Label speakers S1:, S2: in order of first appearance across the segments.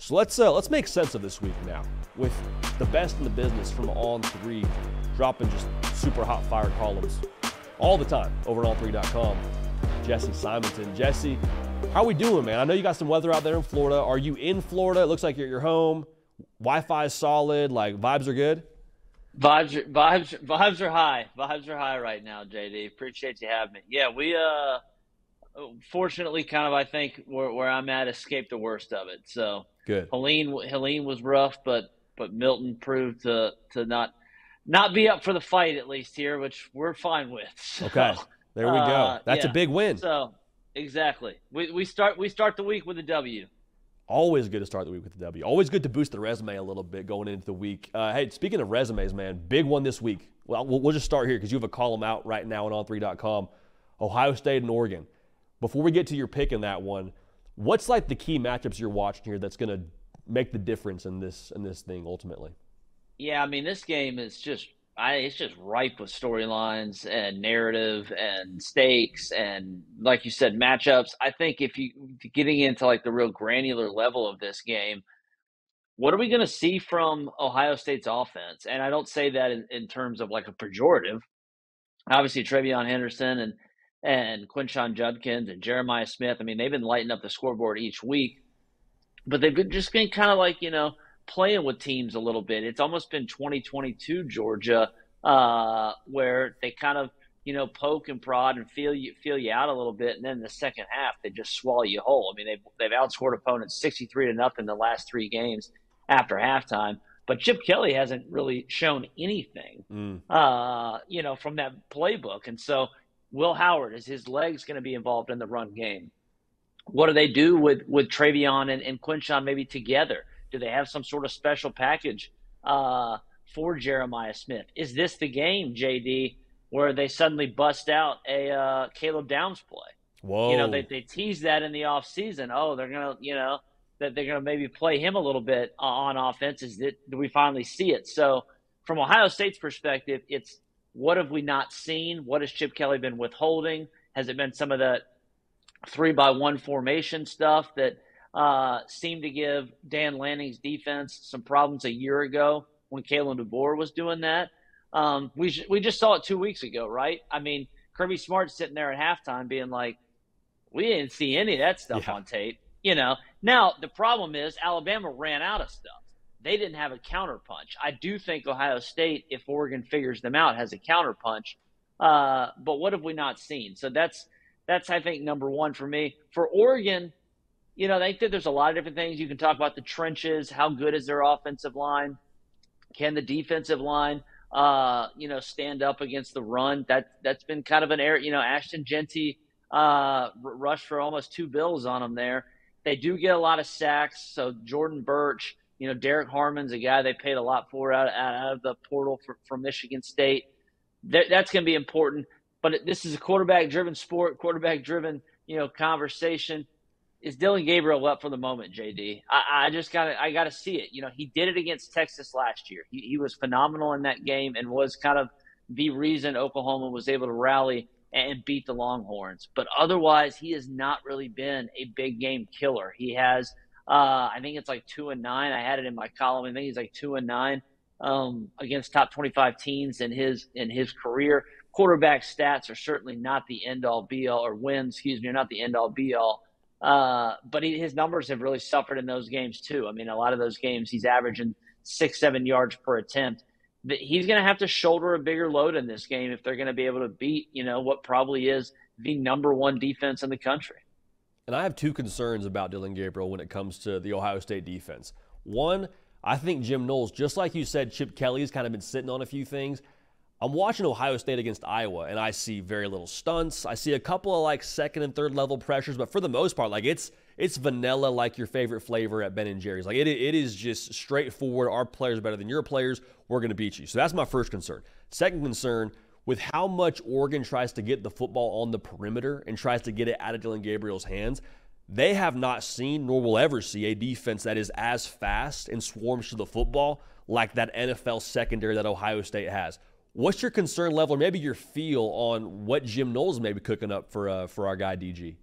S1: So let's make sense of this week now with the best in the business from On3 dropping just super hot fire columns all the time over at on3.com. Jesse Simonton. Jesse, how we doing, man? I know you got some weather out there in Florida. Are you in Florida? It looks like you're at your home. Wi-Fi is solid. Like, vibes are good?
S2: Vibes are high. Vibes are high right now, JD. Appreciate you having me. Yeah, we fortunately kind of, I think where I'm at, escaped the worst of it. So
S1: Good.
S2: Helene was rough, but Milton proved to not be up for the fight, at least here, which we're fine with. So,
S1: Okay. There we go. That's
S2: yeah.
S1: a big win.
S2: So exactly. We start the week with a W.
S1: Always good to start the week with the W. Always good to boost the resume a little bit going into the week. Hey, speaking of resumes, man, big one this week. Well, we'll just start here because you have a column out right now on on3.com. Ohio State and Oregon. Before we get to your pick in that one, what's like the key matchups you're watching here that's going to make the difference in this thing ultimately?
S2: Yeah, I mean, this game is it's just ripe with storylines and narrative and stakes and, like you said, matchups. I think if you getting into like the real granular level of this game, what are we going to see from Ohio State's offense? And I don't say that in terms of like a pejorative. Obviously, Travion Henderson and Quinshon Judkins and Jeremiah Smith. I mean, they've been lighting up the scoreboard each week, but they've been kind of like, playing with teams a little bit. It's almost been 2022 Georgia, where they kind of, poke and prod and feel you out a little bit, and then in the second half they just swallow you whole. I mean, they've outscored opponents 63-0 the last 3 games after halftime. But Chip Kelly hasn't really shown anything, from that playbook. And so Will Howard, is his legs going to be involved in the run game? What do they do with Travion and Quinshon maybe together? Do they have some sort of special package for Jeremiah Smith? Is this the game, JD, where they suddenly bust out a Caleb Downs play?
S1: Whoa.
S2: They teased that in the offseason. Oh, they're going to, that they're going to maybe play him a little bit on offense. Do we finally see it? So from Ohio State's perspective, it's what have we not seen? What has Chip Kelly been withholding? Has it been some of the 3-by-1 formation stuff that seemed to give Dan Lanning's defense some problems a year ago when Kalen DeBoer was doing that? We just saw it 2 weeks ago, right? I mean, Kirby Smart's sitting there at halftime being like, we didn't see any of that stuff on tape. Now the problem is Alabama ran out of stuff. They didn't have a counterpunch. I do think Ohio State, if Oregon figures them out, has a counterpunch. But what have we not seen? So that's I think number one for me. For Oregon, I think that there's a lot of different things. You can talk about the trenches. How good is their offensive line? Can the defensive line, stand up against the run? That's been kind of an area. Ashton Jeanty rushed for almost 2 bills on them there. They do get a lot of sacks. So Jordan Birch, Derek Harmon's a guy they paid a lot for out of the portal from Michigan State. That's going to be important. But this is a quarterback-driven sport, quarterback-driven, conversation. Is Dillon Gabriel up for the moment, JD? I got to see it. He did it against Texas last year. He was phenomenal in that game and was kind of the reason Oklahoma was able to rally and beat the Longhorns. But otherwise, he has not really been a big game killer. He has, I think it's like 2-9. I had it in my column. I think he's like 2-9 against top 25 teams in his career. Quarterback stats are certainly not the end-all be-all, or wins, are not the end-all be-all. But his numbers have really suffered in those games too. I mean, a lot of those games he's averaging 6-7 yards per attempt. He's going to have to shoulder a bigger load in this game if they're going to be able to beat, what probably is the number 1 defense in the country.
S1: And I have 2 concerns about Dillon Gabriel when it comes to the Ohio State defense. One, I think Jim Knowles, just like you said, Chip Kelly's kind of been sitting on a few things. I'm watching Ohio State against Iowa, and I see very little stunts. I see a couple of like second and third level pressures, but for the most part, like it's vanilla, like your favorite flavor at Ben & Jerry's. Like it is just straightforward. Our players are better than your players. We're going to beat you. So that's my first concern. Second concern, with how much Oregon tries to get the football on the perimeter and tries to get it out of Dillon Gabriel's hands, they have not seen, nor will ever see, a defense that is as fast and swarms to the football like that NFL secondary that Ohio State has. What's your concern level, or maybe your feel on what Jim Knowles may be cooking up for our guy DG?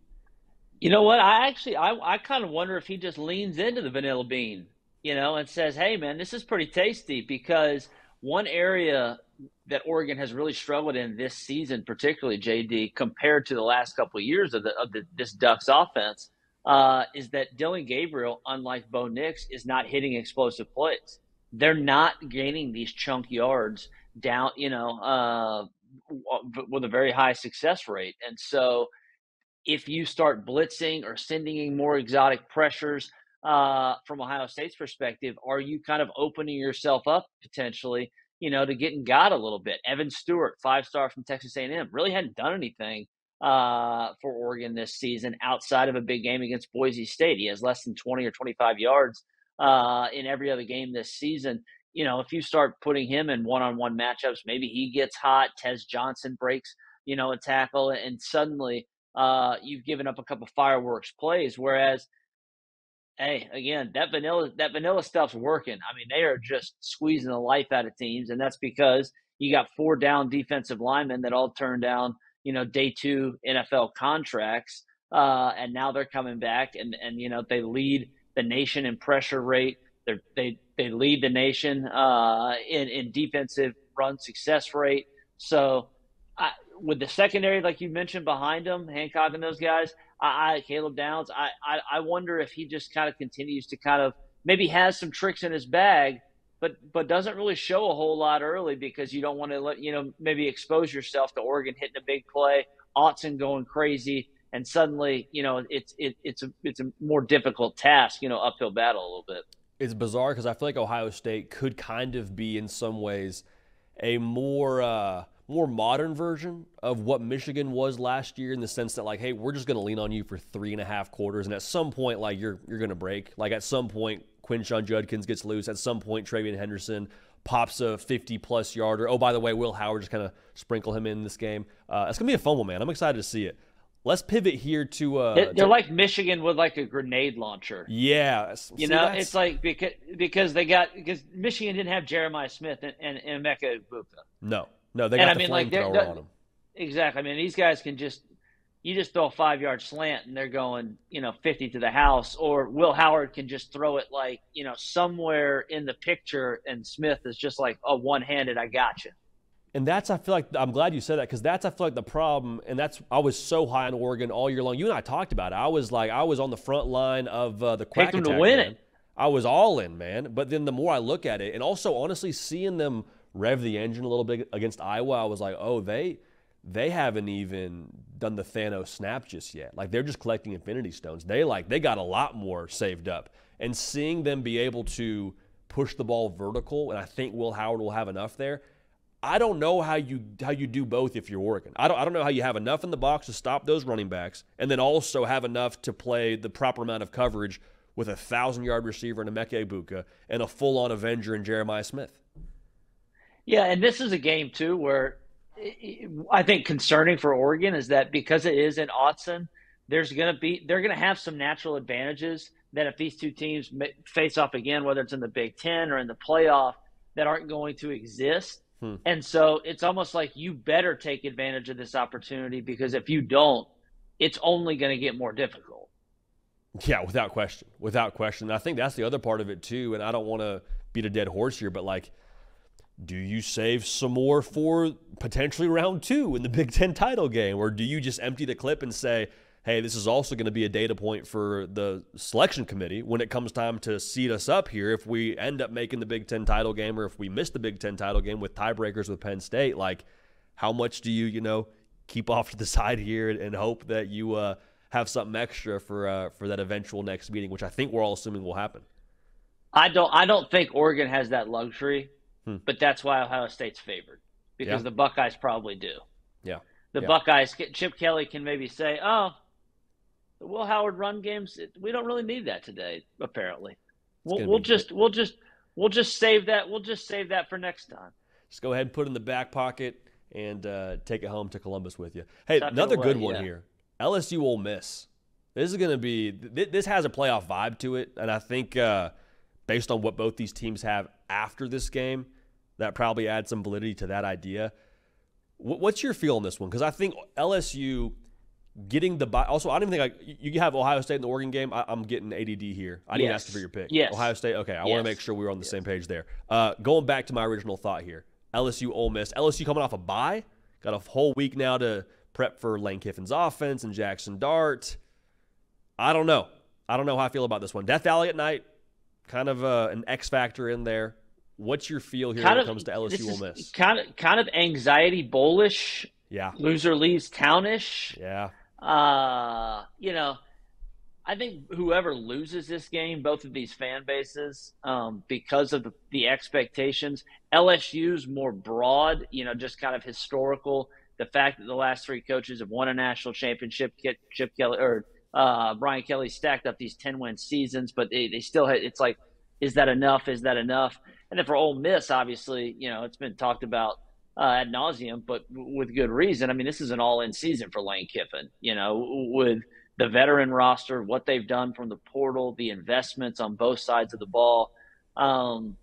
S2: You know what? I kind of wonder if he just leans into the vanilla bean, and says, "Hey, man, this is pretty tasty." Because one area that Oregon has really struggled in this season, particularly JD, compared to the last couple of years of this Ducks offense, is that Dylan Gabriel, unlike Bo Nix, is not hitting explosive plays. They're not gaining these chunk yards down, with a very high success rate, and so if you start blitzing or sending in more exotic pressures from Ohio State's perspective, are you kind of opening yourself up potentially, to getting got a little bit? Evan Stewart, 5-star from Texas A&M, really hadn't done anything for Oregon this season outside of a big game against Boise State. He has less than 20 or 25 yards in every other game this season. If you start putting him in one-on-one matchups, maybe he gets hot. Tez Johnson breaks, a tackle, and suddenly you've given up a couple fireworks plays. Whereas, hey, again, that vanilla stuff's working. I mean, they are just squeezing the life out of teams, and that's because you got 4 down defensive linemen that all turned down, day 2 NFL contracts, and now they're coming back, and they lead the nation in pressure rate. They lead the nation in defensive run success rate. So with the secondary, like you mentioned, behind him, Hancock and those guys, Caleb Downs, I wonder if he just kind of continues to kind of maybe has some tricks in his bag, but doesn't really show a whole lot early because you don't want to let, maybe expose yourself to Oregon hitting a big play, Autzen going crazy, and suddenly, it's a more difficult task, uphill battle a little bit.
S1: It's bizarre because I feel like Ohio State could kind of be in some ways a more modern version of what Michigan was last year, in the sense that, like, hey, we're just going to lean on you for 3.5 quarters, and at some point, like, you're going to break. Like, at some point, Quinshon Judkins gets loose. At some point, Travion Henderson pops a 50-plus yarder. Oh, by the way, Will Howard just kind of sprinkle him in this game. It's going to be a fun one, man. I'm excited to see it. Let's pivot here to
S2: they're like Michigan with like a grenade launcher.
S1: Yeah,
S2: it's like because Michigan didn't have Jeremiah Smith and Emeka Egbuka.
S1: No, they got the flamethrower on them.
S2: Exactly. I mean, these guys can you just throw a 5-yard slant and they're going 50 to the house, or Will Howard can just throw it like somewhere in the picture, and Smith is just like a one-handed, I got you.
S1: And I feel like, I'm glad you said that, because I feel like the problem, and I was so high on Oregon all year long. You and I talked about it. I was on the front line of the Quack
S2: Attack.
S1: To
S2: win
S1: man.
S2: it.
S1: I was all in, man. But then the more I look at it, and also honestly seeing them rev the engine a little bit against Iowa, I was like, oh, they haven't even done the Thanos snap just yet. Like, they're just collecting Infinity Stones. They got a lot more saved up. And seeing them be able to push the ball vertical, and I think Will Howard will have enough there. I don't know how you do both if you're Oregon. I don't know how you have enough in the box to stop those running backs, and then also have enough to play the proper amount of coverage with a 1,000-yard receiver in Emeka Egbuka and a full-on Avenger in Jeremiah Smith.
S2: Yeah, and this is a game too where I think concerning for Oregon is that because it is in Autzen, they're going to have some natural advantages that if these two teams face off again, whether it's in the Big Ten or in the playoff, that aren't going to exist. And so it's almost like you better take advantage of this opportunity, because if you don't, it's only going to get more difficult.
S1: Yeah, without question. Without question. I think that's the other part of it too, and I don't want to beat a dead horse here, but like, do you save some more for potentially round 2 in the Big Ten title game, or do you just empty the clip and say, hey, this is also going to be a data point for the selection committee when it comes time to seed us up here if we end up making the Big Ten title game, or if we miss the Big Ten title game with tiebreakers with Penn State? Like, how much do you keep off to the side here and hope that you have something extra for that eventual next meeting, which I think we're all assuming will happen?
S2: I don't think Oregon has that luxury, but that's why Ohio State's favored, because the Buckeyes probably do.
S1: Yeah.
S2: The Buckeyes, Chip Kelly can maybe say, oh, the Will Howard run games, we don't really need that today. Apparently, we'll just save that. We'll just save that for next time.
S1: Just go ahead and put it in the back pocket and take it home to Columbus with you. Hey, another good one here. LSU Ole Miss. This is going to be. This has a playoff vibe to it, and I think based on what both these teams have after this game, that probably adds some validity to that idea. What's your feel on this one? Because I think LSU getting the bye. Also, I don't even think you have Ohio State in the Oregon game. I'm getting ADD here. I didn't ask you for your pick.
S2: Yes.
S1: Ohio State. Okay, I want to make sure we were on the same page there. Going back to my original thought here, LSU Ole Miss. LSU coming off a bye, got a whole week now to prep for Lane Kiffin's offense and Jackson Dart. I don't know how I feel about this one. Death Valley at night, kind of an X factor in there. What's your feel here when it comes to LSU Ole Miss?
S2: Kind of anxiety bullish.
S1: Yeah.
S2: Loser leaves townish.
S1: Yeah.
S2: I think whoever loses this game, both of these fan bases, because of the expectations, LSU's more broad, just kind of historical. The fact that the last three coaches have won a national championship, Chip Kelly or Brian Kelly stacked up these 10-win seasons, but they still had, it's like, is that enough? Is that enough? And then for Ole Miss, obviously, it's been talked about ad nauseum, but with good reason. I mean, this is an all-in season for Lane Kiffin, with the veteran roster, what they've done from the portal, the investments on both sides of the ball. My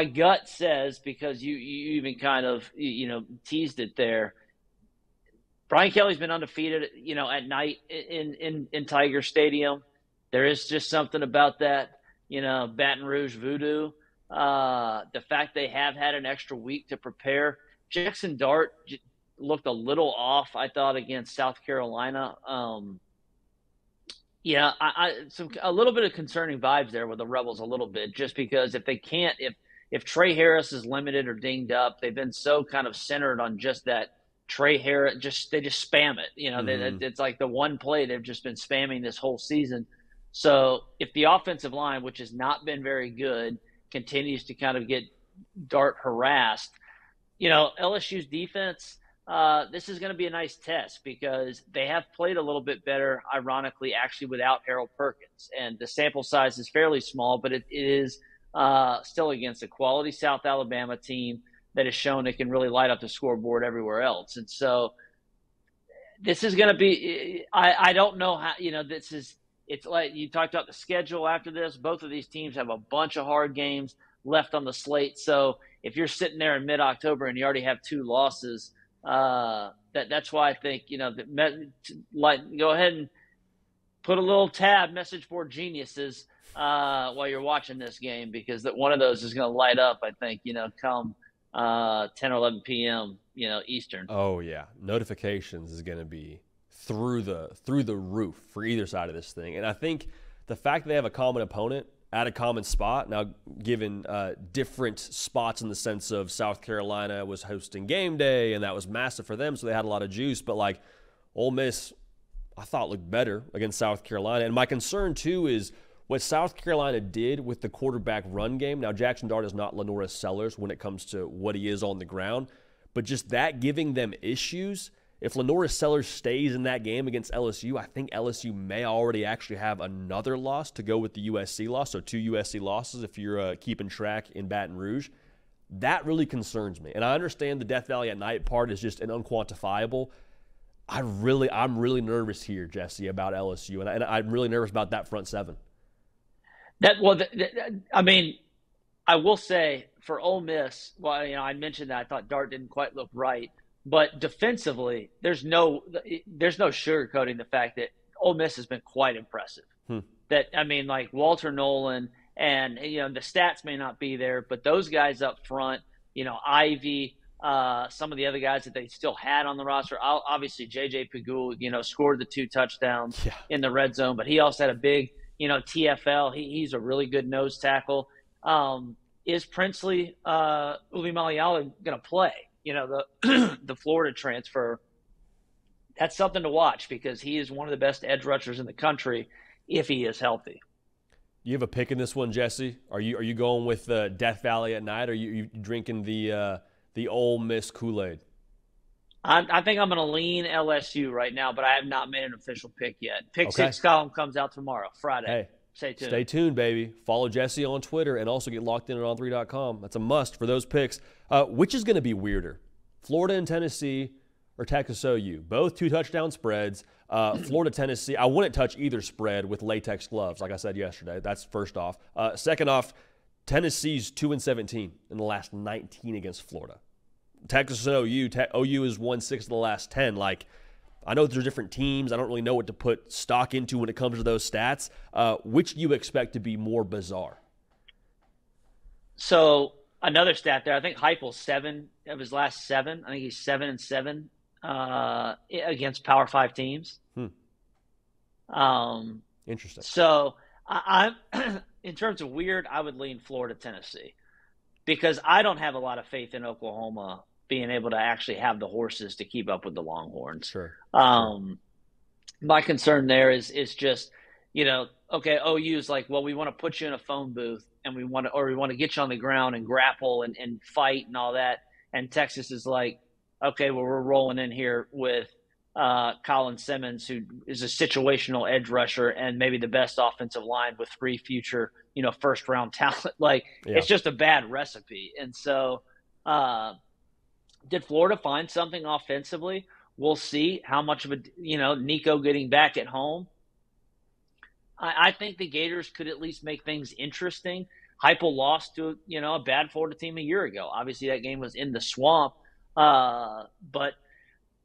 S2: gut says, because you even kind of, teased it there, Brian Kelly's been undefeated, at night in Tiger Stadium. There is just something about that, Baton Rouge voodoo. The fact they have had an extra week to prepare. Jackson Dart looked a little off, I thought, against South Carolina. A little bit of concerning vibes there with the Rebels a little bit, just because if Trey Harris is limited or dinged up, they've been so kind of centered on just that Trey Harris, they just spam it. It's like the one play they've just been spamming this whole season. So if the offensive line, which has not been very good, continues to kind of get Dart harassed, LSU's defense, this is going to be a nice test, because they have played a little bit better, ironically, actually without Harold Perkins. And the sample size is fairly small, but it is still against a quality South Alabama team that has shown it can really light up the scoreboard everywhere else. And so this is going to be, I don't know how, it's like you talked about the schedule after this. Both of these teams have a bunch of hard games left on the slate. So if you're sitting there in mid-October and you already have 2 losses, that's why I think, go ahead and put a little message board geniuses while you're watching this game, because one of those is going to light up, I think, come 10 or 11 p.m., Eastern.
S1: Oh, yeah. Notifications is going to be through the roof for either side of this thing. And I think the fact that they have a common opponent at a common spot, now given different spots in the sense of South Carolina was hosting game day, and that was massive for them, so they had a lot of juice. But, like, Ole Miss, I thought looked better against South Carolina. And my concern, too, is what South Carolina did with the quarterback run game. Now, Jackson Dart is not Lenora Sellers when it comes to what he is on the ground, but just that giving them issues. If Lenora Sellers stays in that game against LSU, I think LSU may already actually have another loss to go with the USC loss, so 2 USC losses if you're keeping track in Baton Rouge. That really concerns me. And I understand the Death Valley at night part is just an unquantifiable. I'm really nervous here, Jesse, about LSU, and I'm really nervous about that front seven.
S2: I will say for Ole Miss, I mentioned that I thought Dart didn't quite look right. But defensively, there's no sugarcoating the fact that Ole Miss has been quite impressive. Walter Nolan and, the stats may not be there, but those guys up front, Ivy, some of the other guys that they still had on the roster, obviously J.J. Pagul, scored the 2 touchdowns in the red zone, but he also had a big, TFL. He's a really good nose tackle. Is Princely Ulimaliyala going to play? The Florida transfer, that's something to watch, because he is one of the best edge rushers in the country if he is healthy.
S1: You have a pick in this one, Jesse? Are you going with Death Valley at night, or are you drinking the Ole Miss Kool-Aid?
S2: I think I'm going to lean LSU right now, but I have not made an official pick yet. Pick 6 column comes out tomorrow, Friday.
S1: Hey.
S2: Stay tuned.
S1: Stay tuned, baby. Follow Jesse on Twitter, and also get locked in at on3.com. That's a must for those picks. Which is going to be weirder, Florida and Tennessee or Texas OU? Both 2-touchdown spreads. Florida, Tennessee, I wouldn't touch either spread with latex gloves, like I said yesterday. That's first off. Second off, Tennessee's 2-17 in the last 19 against Florida. Texas and OU is 1-6 of the last 10. Like, I know there's different teams. I don't really know what to put stock into when it comes to those stats. Which do you expect to be more bizarre?
S2: So another stat there. I think Heupel's 7 of his last 7. I think he's 7-7 against Power 5 teams.
S1: Interesting.
S2: So I'm in terms of weird, I would lean Florida, Tennessee, because I don't have a lot of faith in Oklahoma being able to actually have the horses to keep up with the Longhorns.
S1: Sure.
S2: My concern there is just, okay, OU's like, well, we want to put you in a phone booth and we want to get you on the ground and grapple and fight and all that. And Texas is like, okay, well, we're rolling in here with Colin Simmons, who is a situational edge rusher and maybe the best offensive line with 3 future, first round talent. It's just a bad recipe. And so, did Florida find something offensively? We'll see how much of Nico getting back at home. I think the Gators could at least make things interesting. Heupel lost to, a bad Florida team a year ago. Obviously, that game was in the swamp. But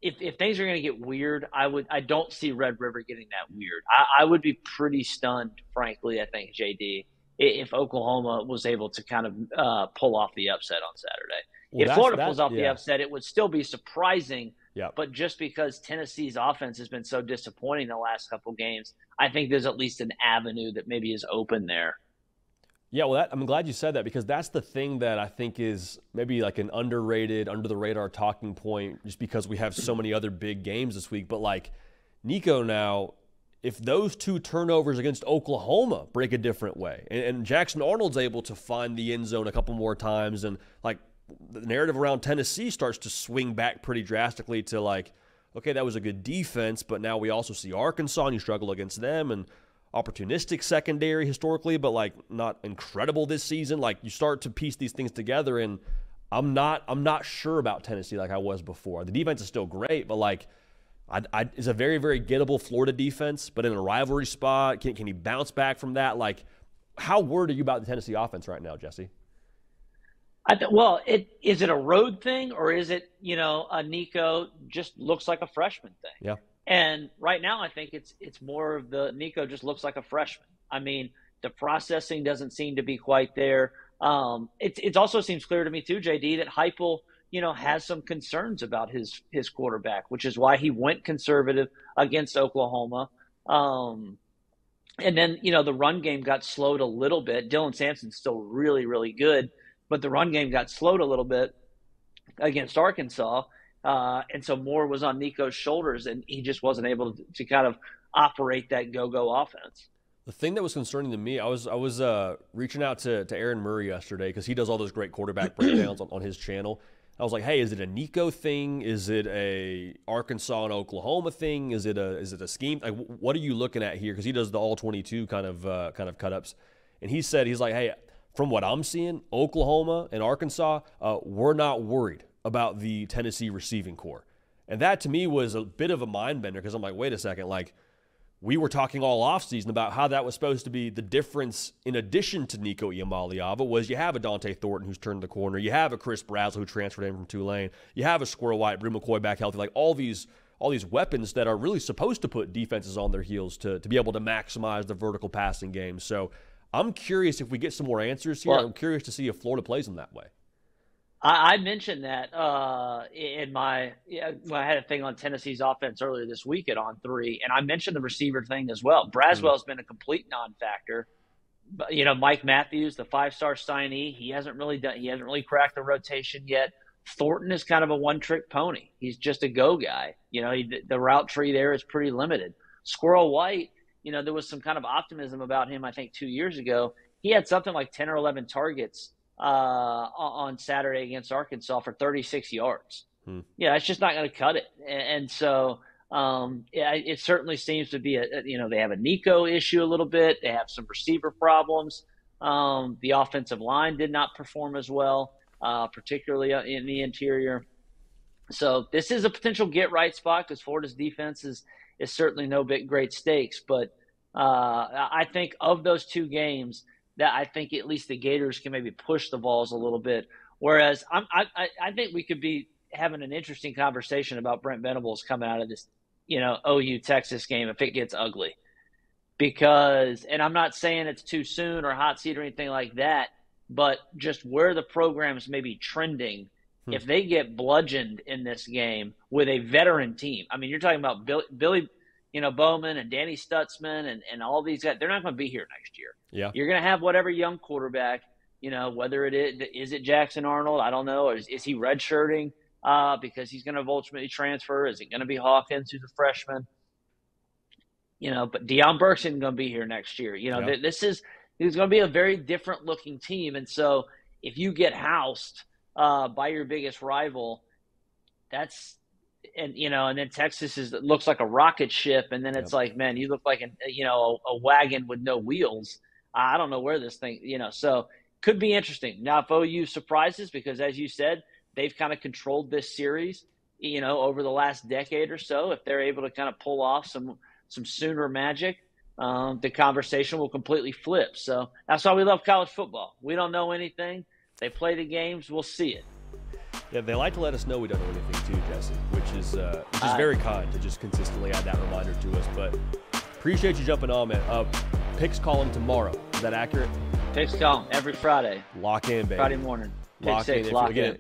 S2: if things are going to get weird, I don't see Red River getting that weird. I would be pretty stunned, frankly, I think, JD, if Oklahoma was able to kind of pull off the upset on Saturday. Well, if Florida pulls off the upset, it would still be surprising.
S1: Yep.
S2: But just because Tennessee's offense has been so disappointing the last couple games, I think there's at least an avenue that maybe is open there.
S1: Yeah, well, I'm glad you said that, because that's the thing that I think is maybe like an underrated, under-the-radar talking point, just because we have so many other big games this week. But, Nico now, if those 2 turnovers against Oklahoma break a different way, and Jackson Arnold's able to find the end zone a couple more times, and, the narrative around Tennessee starts to swing back pretty drastically to, okay, that was a good defense, but now we also see Arkansas, and you struggle against them, and opportunistic secondary historically, but not incredible this season. You start to piece these things together, and I'm not sure about Tennessee like I was before. The defense is still great, but it's a very, very gettable Florida defense, but in a rivalry spot, can he bounce back from that? How worried are you about the Tennessee offense right now, Jesse?
S2: Is it a road thing, or is it, a Nico just looks like a freshman thing?
S1: Yeah.
S2: And right now, I think it's more of the Nico just looks like a freshman. I mean, the processing doesn't seem to be quite there. It also seems clear to me too, JD, that Heupel, has some concerns about his quarterback, which is why he went conservative against Oklahoma. And then, the run game got slowed a little bit. Dylan Sampson's still really, really good, but the run game got slowed a little bit against Arkansas. And so more was on Nico's shoulders, and he just wasn't able to kind of operate that go-go offense.
S1: The thing that was concerning to me, I was reaching out to Aaron Murray yesterday, because he does all those great quarterback breakdowns on his channel. I was like, hey, is it a Nico thing? Is it a Arkansas and Oklahoma thing? Is it a scheme? What are you looking at here? Because he does the all 22 kind of cut-ups. And he's like, hey, from what I'm seeing, Oklahoma and Arkansas, we're not worried about the Tennessee receiving core. And that to me was a bit of a mind bender, because I'm like, wait a second, we were talking all offseason about how that was supposed to be the difference in addition to Nico Iamaleava was you have a Dante Thornton who's turned the corner, you have a Chris Brazzell who transferred in from Tulane, you have a Squirrel White, Brew McCoy back healthy, all these weapons that are really supposed to put defenses on their heels to be able to maximize the vertical passing game. So I'm curious if we get some more answers here. I'm curious to see if Florida plays them that way.
S2: I mentioned that in my when I had a thing on Tennessee's offense earlier this week at On3, and I mentioned the receiver thing as well. Braswell's been a complete non-factor. But, Mike Matthews, the 5-star signee, he hasn't really cracked the rotation yet. Thornton is kind of a one-trick pony. He's just a go guy. The route tree there is pretty limited. Squirrel White, there was some kind of optimism about him, I think, 2 years ago. He had something like 10 or 11 targets on Saturday against Arkansas for 36 yards. Yeah, it's just not going to cut it. And so it certainly seems to be they have a Nico issue a little bit. They have some receiver problems. The offensive line did not perform as well, particularly in the interior. So this is a potential get right spot, because Florida's defense is certainly no great stakes. But I think of those 2 games, that I think at least the Gators can maybe push the balls a little bit. Whereas I think we could be having an interesting conversation about Brent Venables coming out of this OU Texas game if it gets ugly. Because, and I'm not saying it's too soon or hot seat or anything like that, but just where the program's maybe trending, if they get bludgeoned in this game with a veteran team. I mean, you're talking about Billy Bowman and Danny Stutzman and all these guys. They're not going to be here next year.
S1: Yeah.
S2: You're going to have whatever young quarterback, whether is it Jackson Arnold? I don't know. Or is he redshirting because he's going to ultimately transfer? Is it going to be Hawkins, who's a freshman? But Deion Burks isn't going to be here next year. This is going to be a very different looking team. And so if you get housed by your biggest rival, and then Texas looks like a rocket ship. And then it's like, man, you look like a wagon with no wheels. I don't know where this thing, so could be interesting. Now, if OU surprises, because as you said, they've kind of controlled this series, over the last decade or so, if they're able to kind of pull off some Sooner magic, the conversation will completely flip. So that's why we love college football. We don't know anything. They play the games. We'll see it.
S1: Yeah, they like to let us know we don't know anything too, Jesse, which is very kind to just consistently add that reminder to us. But appreciate you jumping on, man. Picks column tomorrow. Is that accurate?
S2: Picks column every Friday.
S1: Lock in, baby.
S2: Friday morning. Pick
S1: Lock
S2: six,
S1: in.
S2: lock in.